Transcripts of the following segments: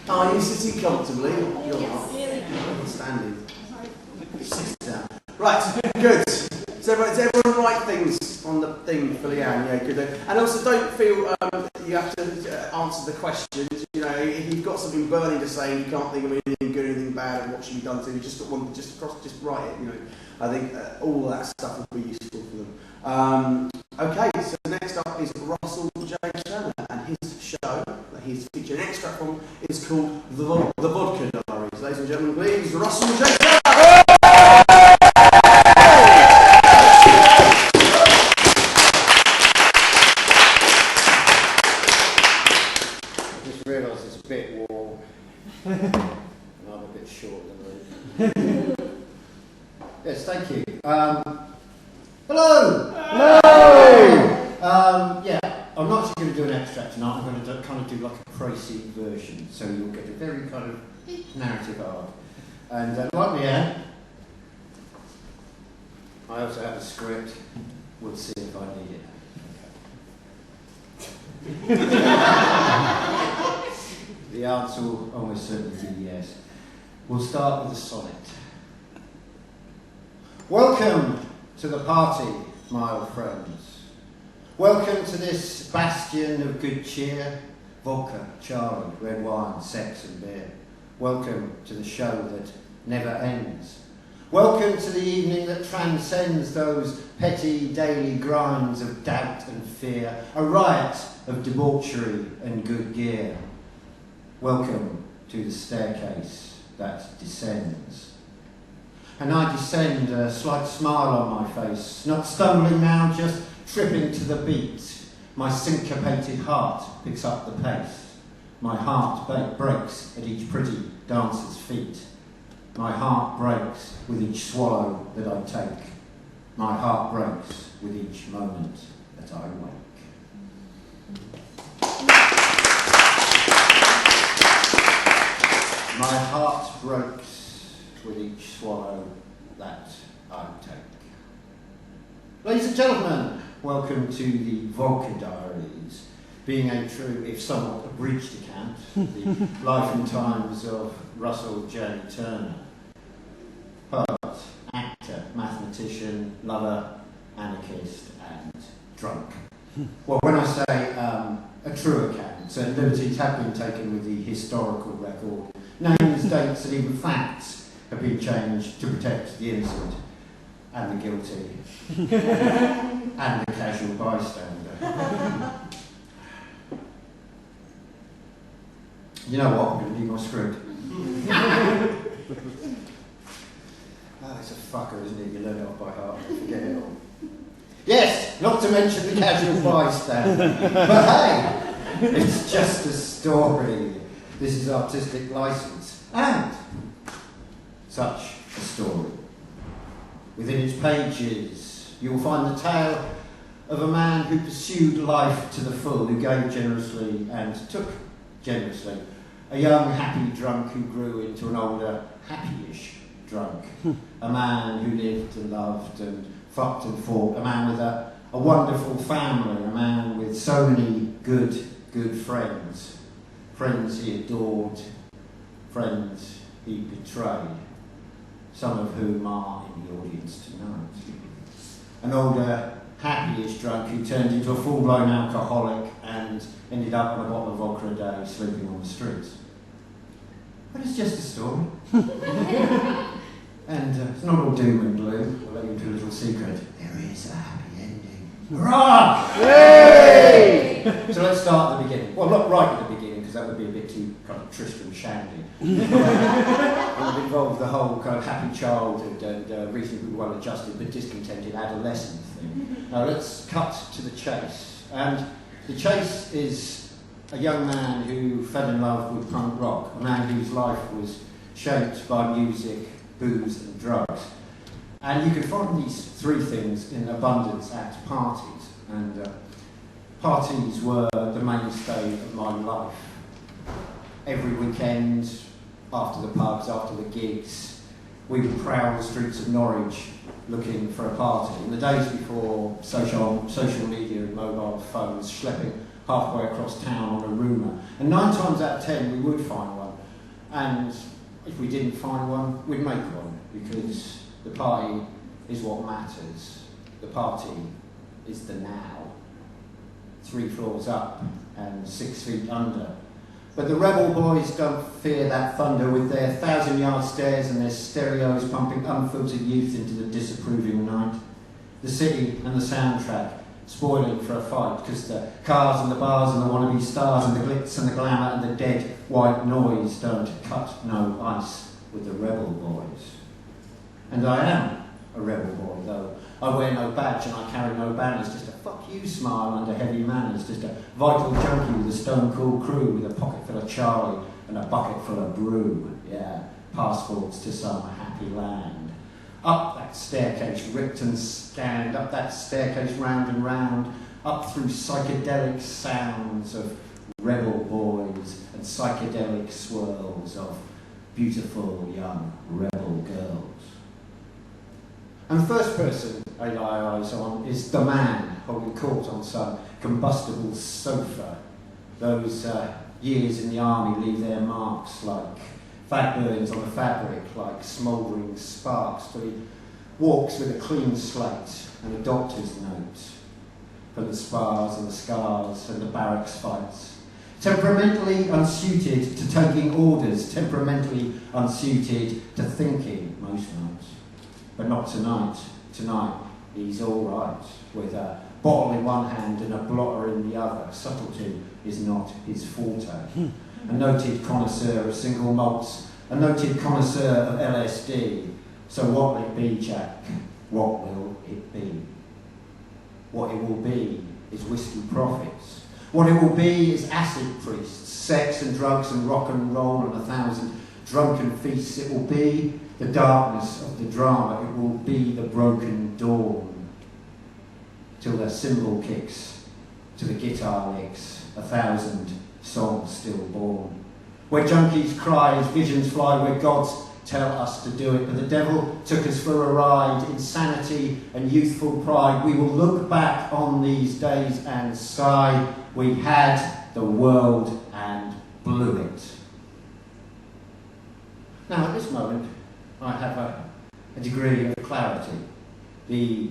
Are you sitting comfortably? You're not. Standing. Sit down. Right, good. So does everyone write things on the thing for Leanne? Yeah, good. And also don't feel you have to answer the questions. You know, if you've got something burning to say and you can't think of anything good, anything bad, and what should be done to you, just write it. You know, I think all that stuff will be useful for them. Okay, so next up is Russell J. Turner, and his show that he's featuring an extract from is called The Vodka Diaries. Ladies and gentlemen, please, Russell J. Turner. Yes, thank you. Hello! Hello! Yeah, I'm not actually going to do an extract tonight. I'm going to kind of do like a précis version, so you'll get a very kind of narrative arc. And like Leanne, I also have a script. We'll see if I need it. The answer will almost certainly be yes. We'll start with a sonnet. Welcome to the party, my old friends. Welcome to this bastion of good cheer, vodka, Charlie, red wine, sex and beer. Welcome to the show that never ends. Welcome to the evening that transcends those petty daily grinds of doubt and fear, a riot of debauchery and good gear. Welcome to the staircase that descends. And I descend, a slight smile on my face, not stumbling now, just tripping to the beat. My syncopated heart picks up the pace. My heart breaks at each pretty dancer's feet. My heart breaks with each swallow that I take. My heart breaks with each moment that I wake. My heart breaks with each swallow that I take. Ladies and gentlemen, welcome to the Vodka Diaries, being a true, if somewhat abridged account, of the life and times of Russell J. Turner. Poet, actor, mathematician, lover, anarchist, and drunk. Well, when I say a true account, so liberties have been taken with the historical record. Names, dates, and even facts have been changed to protect the innocent and the guilty and the casual bystander. You know what? I'm going to do my script. It's a fucker, isn't it? You learn it off by heart and forget it all. Yes, not to mention the casual bystander. But hey, it's just a story. This is artistic license. And such a story. Within its pages, you will find the tale of a man who pursued life to the full, who gave generously and took generously. A young, happy drunk who grew into an older, happy-ish drunk. A man who lived and loved and fucked and fought. A man with a wonderful family. A man with so many good friends. Friends he adored. Friends he betrayed. Some of whom are in the audience tonight. An older, happy-ish drunk who turned into a full-blown alcoholic and ended up on a bottle of vodka a day, sleeping on the streets. But it's just a story. And it's not all doom and gloom. I'll let you into a little secret. There is a happy ending. Hurrah! Yay! So let's start at the beginning. Well, not right at the beginning, because that would be a bit too kind of Tristram Shandy. It would involve the whole kind of happy childhood and reasonably well-adjusted but discontented adolescent thing. Now let's cut to the chase. And the chase is a young man who fell in love with punk rock, a man whose life was shaped by music, booze and drugs. And you can find these three things in abundance at parties. And parties were the mainstay of my life. Every weekend, after the pubs, after the gigs, we would prowl the streets of Norwich looking for a party. In the days before social media and mobile phones, schlepping halfway across town on a rumour. And 9 times out of 10 we would find one. And if we didn't find one, we'd make one, because the party is what matters. The party is the now. 3 floors up and 6 feet under. But the rebel boys don't fear that thunder, with their 1,000-yard stares and their stereos pumping unfiltered youth into the disapproving night. The city and the soundtrack spoiling for a fight, because the cars and the bars and the wannabe stars and the glitz and the glamour and the dead white noise don't cut no ice with the rebel boys. And I am a rebel boy, though I wear no badge and I carry no banners, just a fuck you smile under heavy manners, just a vital junkie with a stone cool crew, with a pocket full of Charlie and a bucket full of brew. Yeah, passports to some happy land. Up that staircase, ripped and scanned, up that staircase round and round, up through psychedelic sounds of rebel boys and psychedelic swirls of beautiful young rebel girls. And the first person I lay eyes on is the man holding court on some combustible sofa. Those years in the army leave their marks like fat burns on the fabric, like smouldering sparks, till he walks with a clean slate and a doctor's note for the spars and the scars and the barracks fights. Temperamentally unsuited to taking orders, temperamentally unsuited to thinking most nights. But not tonight. Tonight he's all right, with a bottle in one hand and a blotter in the other. Subtlety is not his forte. A noted connoisseur of single malts, a noted connoisseur of LSD. So what will it be, Jack? What will it be? What it will be is whiskey profits. What it will be is acid priests, sex and drugs and rock and roll and 1,000 drunken feasts. It will be the darkness of the drama. It will be the broken dawn, till the cymbal kicks, to the guitar licks, 1,000 songs still born. Where junkies cry as visions fly, where gods tell us to do it, but the devil took us for a ride. Insanity and youthful pride, we will look back on these days and sigh, we had the world and blew it. Now at this moment I have a degree of clarity. The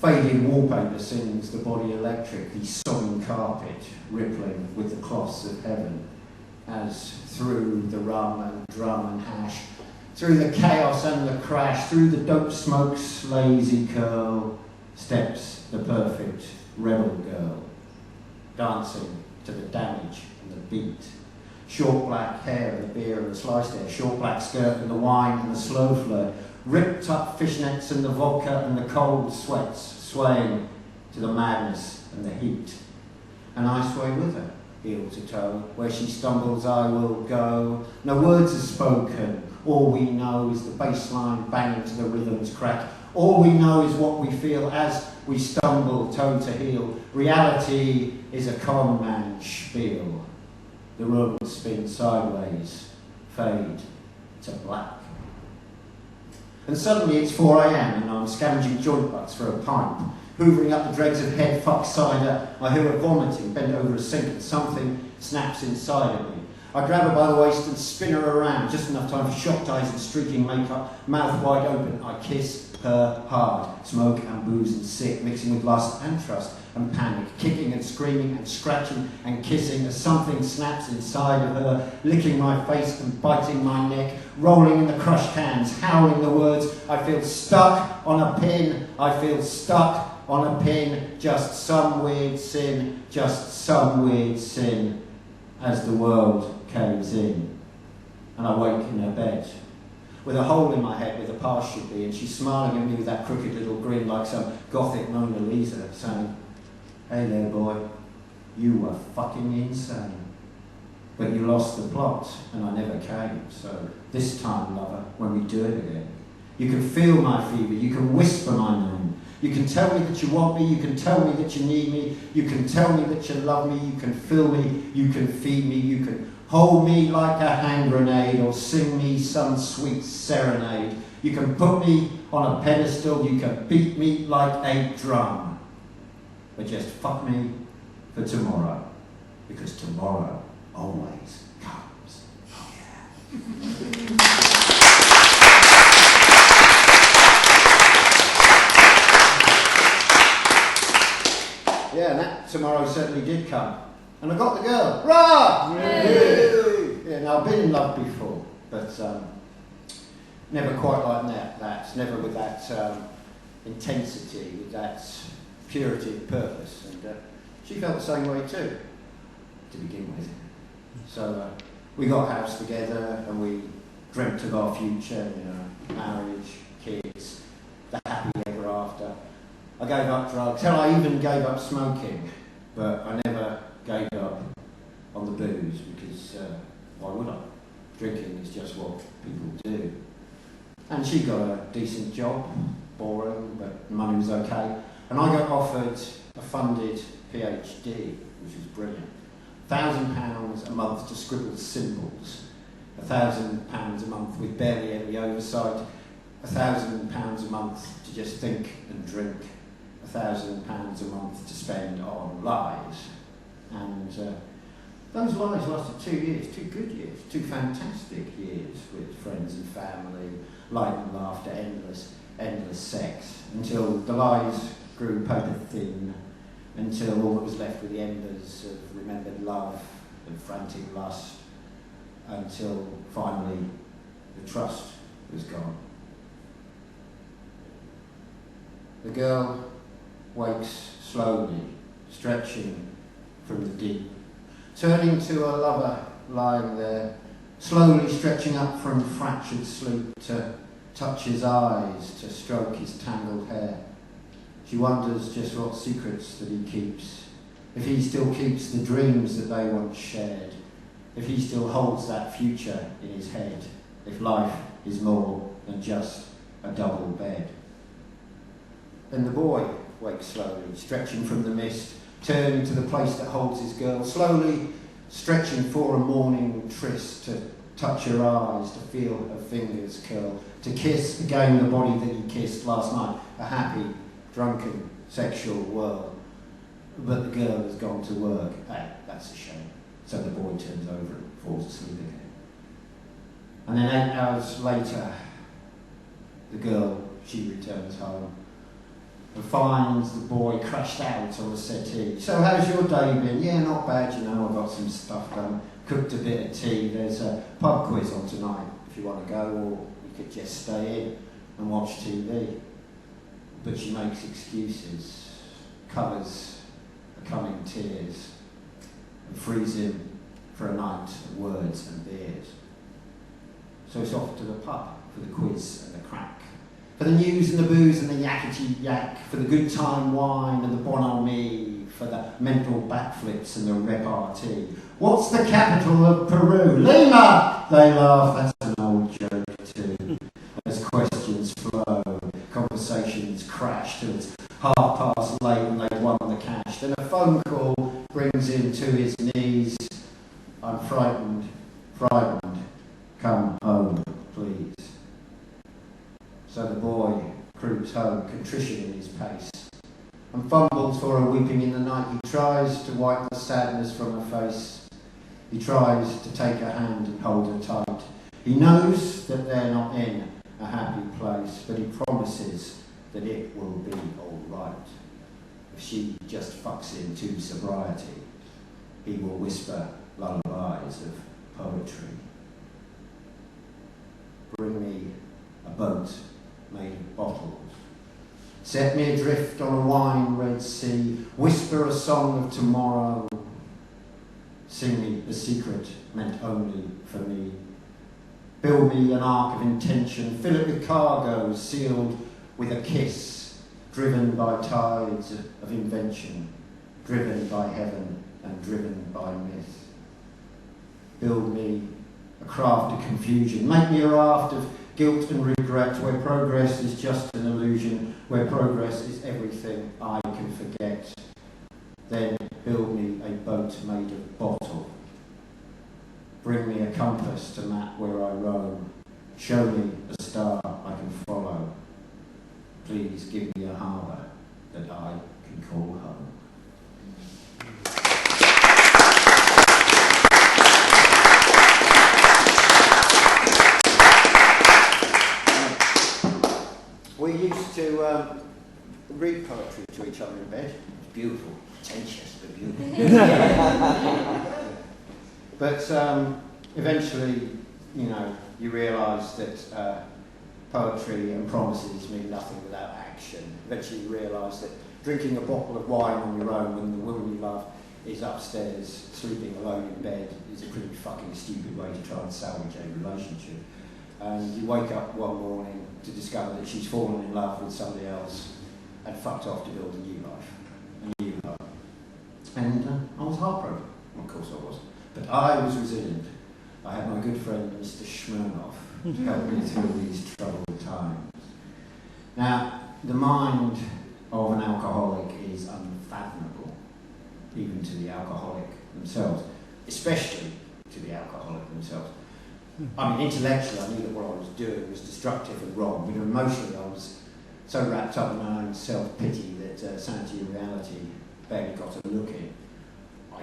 faded wallpaper sings the body electric, the sodding carpet rippling with the cloths of heaven, as through the rum and drum and hash, through the chaos and the crash, through the dope smoke's lazy curl, steps the perfect rebel girl, dancing to the damage and the beat. Short black hair and the beer and the sliced hair, short black skirt and the wine and the slow flirt, ripped up fishnets and the vodka and the cold sweats, swaying to the madness and the heat. And I sway with her, heel to toe. Where she stumbles I will go. No words are spoken. All we know is the bass line banging to the rhythm's crack. All we know is what we feel as we stumble toe to heel. Reality is a con man spiel. The room spins sideways, fade to black. And suddenly it's 4 a.m. and I'm scavenging joint butts for a pipe. Hoovering up the dregs of head fuck cider, I hear her vomiting, bent over a sink, and something snaps inside of me. I grab her by the waist and spin her around, just enough time for shocked eyes and streaking makeup, mouth wide open. I kiss her hard, smoke and booze and sick, mixing with lust and trust and panic, kicking and screaming and scratching and kissing as something snaps inside of her, licking my face and biting my neck, rolling in the crushed cans, howling the words. I feel stuck on a pin, I feel stuck on a pin, just some weird sin, just some weird sin, as the world caves in. And I wake in her bed, with a hole in my head where the past should be, and she's smiling at me with that crooked little grin like some gothic Mona Lisa, saying, "Hey there, boy, you were fucking insane. But you lost the plot, and I never came, so this time, lover, when we do it again, you can feel my fever, you can whisper my name, you can tell me that you want me, you can tell me that you need me, you can tell me that you love me, you can fill me, you can feed me, you can hold me like a hand grenade or sing me some sweet serenade. You can put me on a pedestal, you can beat me like a drum. But just fuck me for tomorrow, because tomorrow always comes." Oh yeah. certainly did come. And I got the girl. Rah! Yeah, now I've been in love before, but never quite like that. Never with that intensity, with that purity of purpose. And she felt the same way too, to begin with. So we got a house together and we dreamt of our future, you know, marriage, kids, the happy ever after. I gave up drugs, hell, I even gave up smoking, but I never gave up on the booze because why would I? Drinking is just what people do. And she got a decent job, boring, but money was okay. And I got offered a funded PhD, which was brilliant. £1,000 a month to scribble symbols, £1,000 a month with barely any oversight, £1,000 a month to just think and drink, £1,000 a month to spend on lies. And those lies lasted 2 years, 2 good years, 2 fantastic years with friends and family, light and laughter, endless sex, until the lies grew paper thin, until all that was left were the embers of remembered love and frantic lust, until finally the trust was gone. The girl wakes slowly, stretching from the deep, turning to a lover lying there, slowly stretching up from fractured sleep to touch his eyes, to stroke his tangled hair. She wonders just what secrets that he keeps, if he still keeps the dreams that they once shared, if he still holds that future in his head, if life is more than just a double bed. Then the boy wakes slowly, stretching from the mist, turning to the place that holds his girl, slowly stretching for a morning tryst, to touch her eyes, to feel her fingers curl, to kiss again the body that he kissed last night, a happy, drunken, sexual whirl. But the girl has gone to work. Hey, that's a shame. So the boy turns over and falls asleep again. And then 8 hours later, the girl, she returns home and finds the boy crashed out on the settee. So how's your day been? Yeah, not bad, you know, I've got some stuff done. Cooked a bit of tea. There's a pub quiz on tonight if you want to go, or you could just stay in and watch TV. But she makes excuses, covers the coming tears, and frees him for a night of words and beers. So it's off to the pub for the quiz and the crack, for the news and the booze and the yakety yak, for the good time wine and the bonhomie, for the mental backflips and the repartee. What's the capital of Peru? Lima! They laugh, that's an old joke too. As questions flow, conversations crash till it's late and they've won the cash. Then a phone call brings him to his knees. I'm frightened, come home, please. So the boy creeps home, contrition in his pace, and fumbles for a weeping in the night. He tries to wipe the sadness from her face. He tries to take her hand and hold her tight. He knows that they're not in a happy place, but he promises that it will be all right. If she just fucks him to sobriety, he will whisper lullabies of poetry. Bring me a boat made of bottles. Set me adrift on a wine-red sea. Whisper a song of tomorrow. Sing me a secret meant only for me. Build me an ark of intention. Fill it with cargo sealed with a kiss. Driven by tides of invention. Driven by heaven and driven by myth. Build me a craft of confusion. Make me a raft of guilt and regret, where progress is just an illusion, where progress is everything I can forget. Then build me a boat made of bottle. Bring me a compass to map where I roam. Show me a star I can follow. Please give me a harbour that I can call home. We used to read poetry to each other in bed. It was beautiful. Pretentious, but beautiful. But eventually, you know, you realise that poetry and promises mean nothing without action. Eventually you realise that drinking a bottle of wine on your own when the woman you love is upstairs sleeping alone in bed is a pretty fucking stupid way to try and salvage a relationship. And you wake up one morning to discover that she's fallen in love with somebody else and fucked off to build a new life, a new home. And I was heartbroken. Of course I was. But I was resilient. I had my good friend Mr. Smirnoff to help me through these troubled times. Now, the mind of an alcoholic is unfathomable, even to the alcoholic themselves, especially to the alcoholic themselves. I mean, intellectually, I knew that what I was doing was destructive and wrong, but emotionally, I was so wrapped up in my own self-pity that sanity and reality barely got a look in. I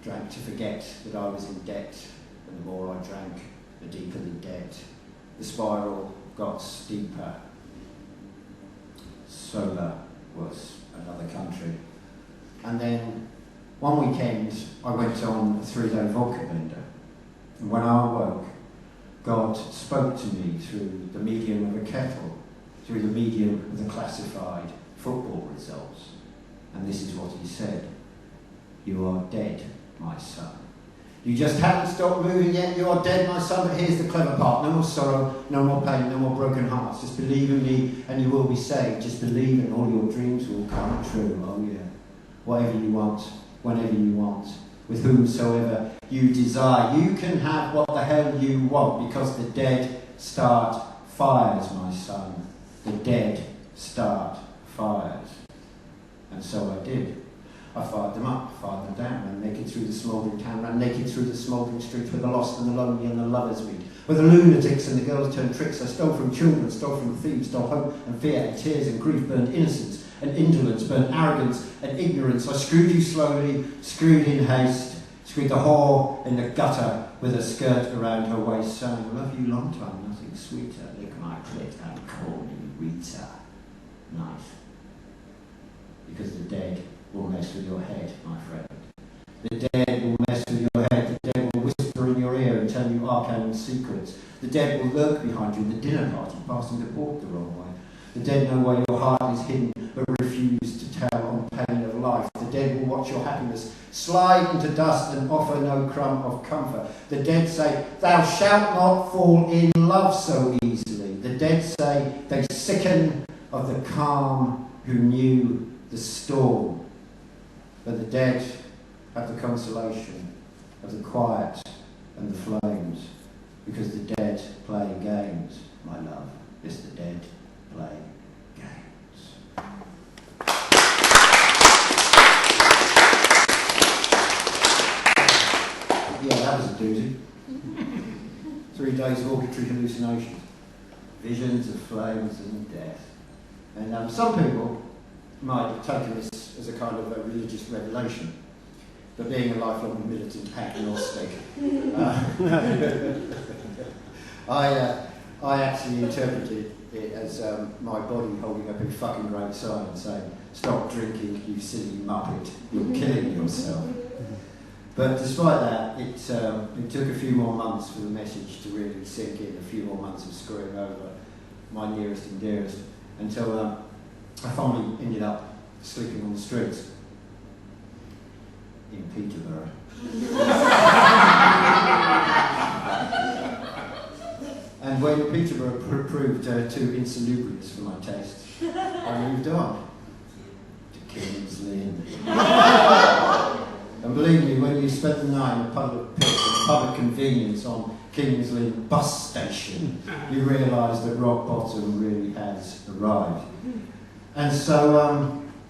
drank to forget that I was in debt, and the more I drank, the deeper the debt. The spiral got steeper. Sober was another country. And then one weekend I went on a 3-day vodka bender. And when I awoke, God spoke to me through the medium of a kettle, through the medium of the classified football results. And this is what he said: "You are dead, my son. You just haven't stopped moving yet. You are dead, my son, but here's the clever part. No more sorrow, no more pain, no more broken hearts. Just believe in me and you will be saved. Just believe and all your dreams will come true." Oh yeah. Whatever you want, whenever you want, with whomsoever you desire. You can have what the hell you want, because the dead start fires, my son. The dead start fires. And so I did. I fired them up, fired them down, ran naked through the smouldering town, ran naked through the smouldering streets where the lost and the lonely and the lovers meet, where the lunatics and the girls turn tricks. I stole from children, stole from thieves, stole hope and fear and tears and grief, burned innocence and indolence, burned arrogance and ignorance. I screwed you slowly, screwed in haste, screwed the whore in the gutter with a skirt around her waist, saying, "Love you long time, nothing sweeter, lick my clit and call me Rita." Nice. Because the dead will mess with your head, my friend. The dead will mess with your head. The dead will whisper in your ear and tell you arcane secrets. The dead will lurk behind you in the dinner party, passing the port the wrong way. The dead know where your heart is hidden, but refuse to tell on pain of life. The dead will watch your happiness slide into dust and offer no crumb of comfort. The dead say, "Thou shalt not fall in love so easily." The dead say they sicken of the calm who knew the storm. But the dead have the consolation of the quiet and the flames, because the dead play games, my love. Yes, the dead play games. Yeah, that was a doozy. 3 days of auditory hallucinations, visions of flames and death. And some people might have taken this as a kind of a religious revelation, but being a lifelong militant agnostic, I actually interpreted it as my body holding up a fucking great sign and saying, "Stop drinking, you silly muppet, you're killing yourself." But despite that, it took a few more months for the message to really sink in, a few more months of screwing over my nearest and dearest, until I finally ended up sleeping on the streets in Peterborough. And when Peterborough proved too insalubrious for my taste, I moved on to King's Lynn. And believe me, when you spent the night in a public convenience on King's Lynn bus station, you realise that rock bottom really has arrived. And so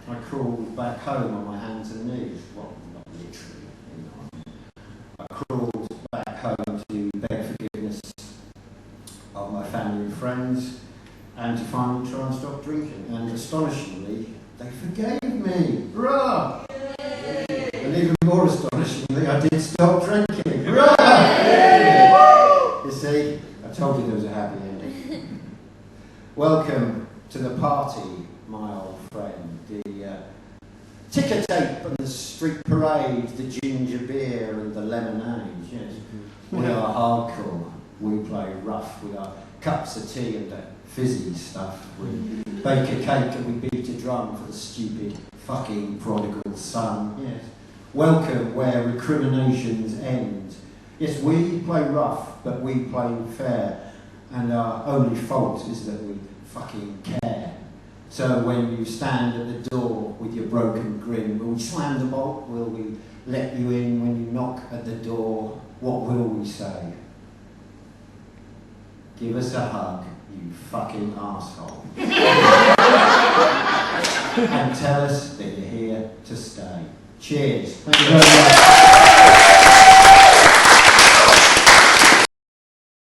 I crawled back home on my hands and knees. Well, not literally, you know. I crawled back home to beg forgiveness of my family and friends, and to finally try and stop drinking. And astonishingly, they forgave me. Hurrah! And even more astonishingly, I did stop drinking. Hurrah! You see, I told you there was a happy ending. Welcome to the party, my old friend. ticker tape and the street parade, the ginger beer and the lemonade, yes. We are hardcore, we play rough with our cups of tea and that fizzy stuff. We bake a cake and we beat a drum for the stupid fucking prodigal son, yes. Welcome where recriminations end. Yes, we play rough, but we play fair, and our only fault is that we fucking care. So when you stand at the door with your broken grin, will we slam the bolt? Will we let you in when you knock at the door? What will we say? Give us a hug, you fucking arsehole. And tell us that you're here to stay. Cheers. Thank you very much.